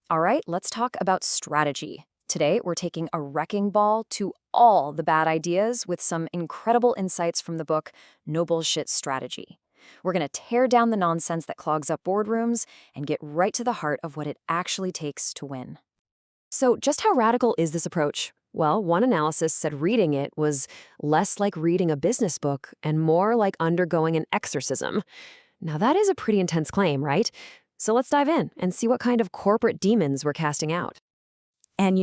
All right, let's talk about strategy. Today, we're taking a wrecking ball to all the bad ideas with some incredible insights from the book No Bullshit Strategy. We're going to tear down the nonsense that clogs up boardrooms and get right to the heart of what it actually takes to win. So, just how radical is this approach? Well, one analysis said reading it was less like reading a business book and more like undergoing an exorcism. Now, that is a pretty intense claim, right? So let's dive in and see what kind of corporate demons we're casting out. And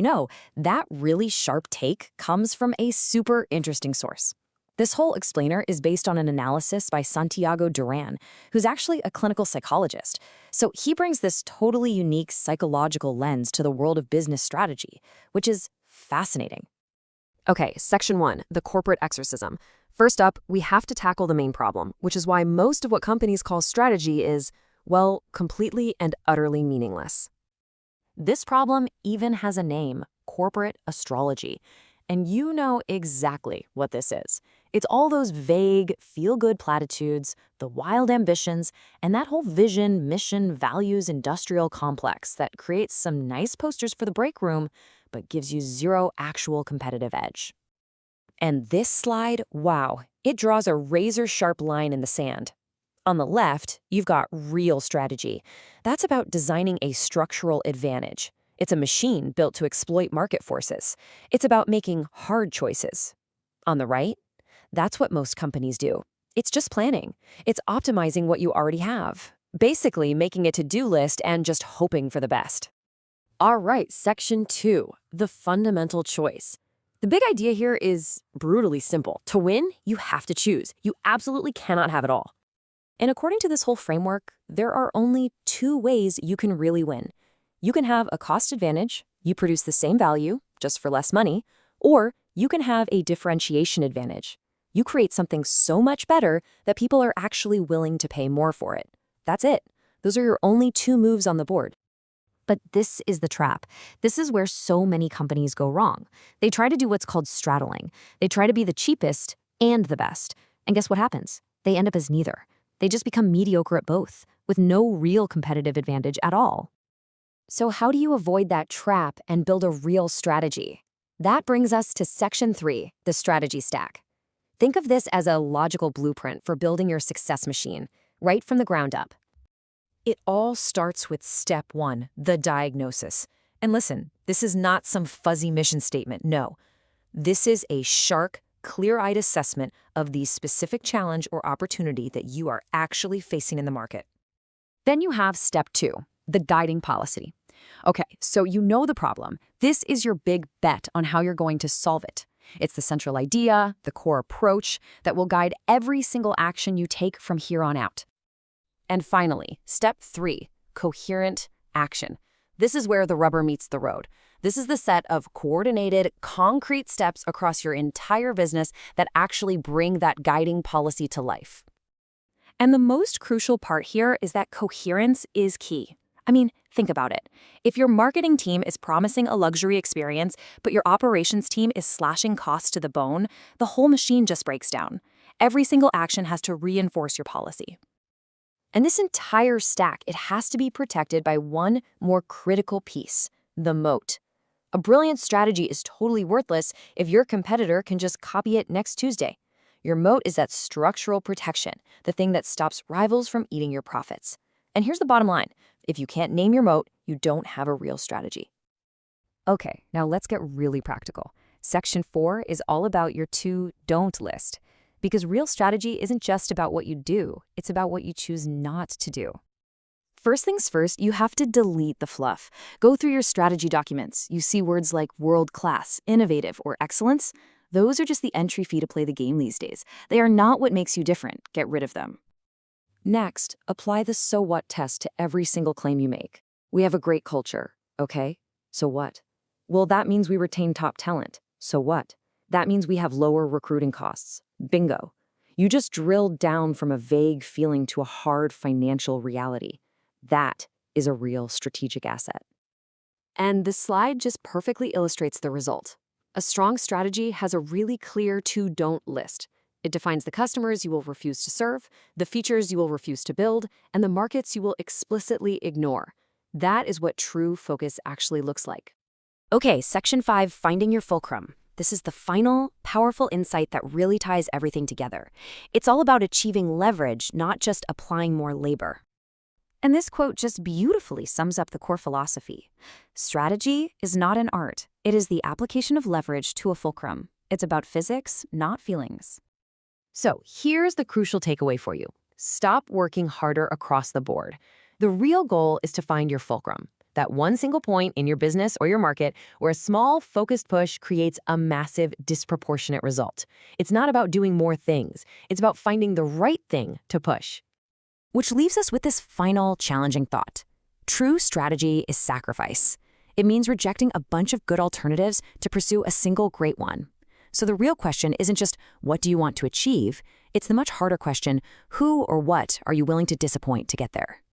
that really sharp take comes from a super interesting source. This whole explainer is based on an analysis by Santiago Duran, who's actually a clinical psychologist. So he brings this totally unique psychological lens to the world of business strategy, which is fascinating. Okay, section 1, the corporate exorcism. First up, we have to tackle the main problem, which is why most of what companies call strategy is, well, completely and utterly meaningless. This problem even has a name, corporate astrology. And you know exactly what this is. It's all those vague, feel-good platitudes, the wild ambitions, and that whole vision, mission, values, industrial complex that creates some nice posters for the break room, but gives you zero actual competitive edge. And this slide, wow, it draws a razor-sharp line in the sand. On the left, you've got real strategy. That's about designing a structural advantage. It's a machine built to exploit market forces. It's about making hard choices. On the right, that's what most companies do. It's just planning. It's optimizing what you already have. Basically, making a to-do list and just hoping for the best. All right, section 2, the fundamental choice. The big idea here is brutally simple. To win, you have to choose. You absolutely cannot have it all. And according to this whole framework, there are only 2 ways you can really win. You can have a cost advantage, you produce the same value, just for less money, or you can have a differentiation advantage. You create something so much better that people are actually willing to pay more for it. That's it. Those are your only 2 moves on the board. But this is the trap. This is where so many companies go wrong. They try to do what's called straddling. They try to be the cheapest and the best. And guess what happens? They end up as neither. They just become mediocre at both, with no real competitive advantage at all. So how do you avoid that trap and build a real strategy? That brings us to section 3, the strategy stack. Think of this as a logical blueprint for building your success machine, right from the ground up. It all starts with step 1, the diagnosis. And listen, this is not some fuzzy mission statement, no. This is a sharp, clear-eyed assessment of the specific challenge or opportunity that you are actually facing in the market. Then you have step 2, the guiding policy. Okay, so you know the problem. This is your big bet on how you're going to solve it. It's the central idea, the core approach that will guide every single action you take from here on out. And finally, step 3, coherent action. This is where the rubber meets the road. This is the set of coordinated, concrete steps across your entire business that actually bring that guiding policy to life. And the most crucial part here is that coherence is key. I mean, think about it. If your marketing team is promising a luxury experience, but your operations team is slashing costs to the bone, the whole machine just breaks down. Every single action has to reinforce your policy. And this entire stack, it has to be protected by one more critical piece, the moat. A brilliant strategy is totally worthless if your competitor can just copy it next Tuesday. Your moat is that structural protection, the thing that stops rivals from eating your profits. And here's the bottom line. If you can't name your moat, you don't have a real strategy. Okay, now let's get really practical. Section 4 is all about your 2 don't list. Because real strategy isn't just about what you do, it's about what you choose not to do. First things first, you have to delete the fluff. Go through your strategy documents. You see words like world-class, innovative, or excellence. Those are just the entry fee to play the game these days. They are not what makes you different. Get rid of them. Next, apply the so what test to every single claim you make. We have a great culture, okay? So what? Well, that means we retain top talent. So what? That means we have lower recruiting costs. Bingo. You just drilled down from a vague feeling to a hard financial reality. That is a real strategic asset. And this slide just perfectly illustrates the result. A strong strategy has a really clear 2 don't list. It defines the customers you will refuse to serve, the features you will refuse to build, and the markets you will explicitly ignore. That is what true focus actually looks like. Okay, Section 5, Finding Your Fulcrum. This is the final, powerful insight that really ties everything together. It's all about achieving leverage, not just applying more labor. And this quote just beautifully sums up the core philosophy. Strategy is not an art. It is the application of leverage to a fulcrum. It's about physics, not feelings. So here's the crucial takeaway for you. Stop working harder across the board. The real goal is to find your fulcrum, that one single point in your business or your market where a small, focused push creates a massive, disproportionate result. It's not about doing more things. It's about finding the right thing to push. Which leaves us with this final, challenging thought. True strategy is sacrifice. It means rejecting a bunch of good alternatives to pursue a single great one. So the real question isn't just, what do you want to achieve? It's the much harder question, who or what are you willing to disappoint to get there?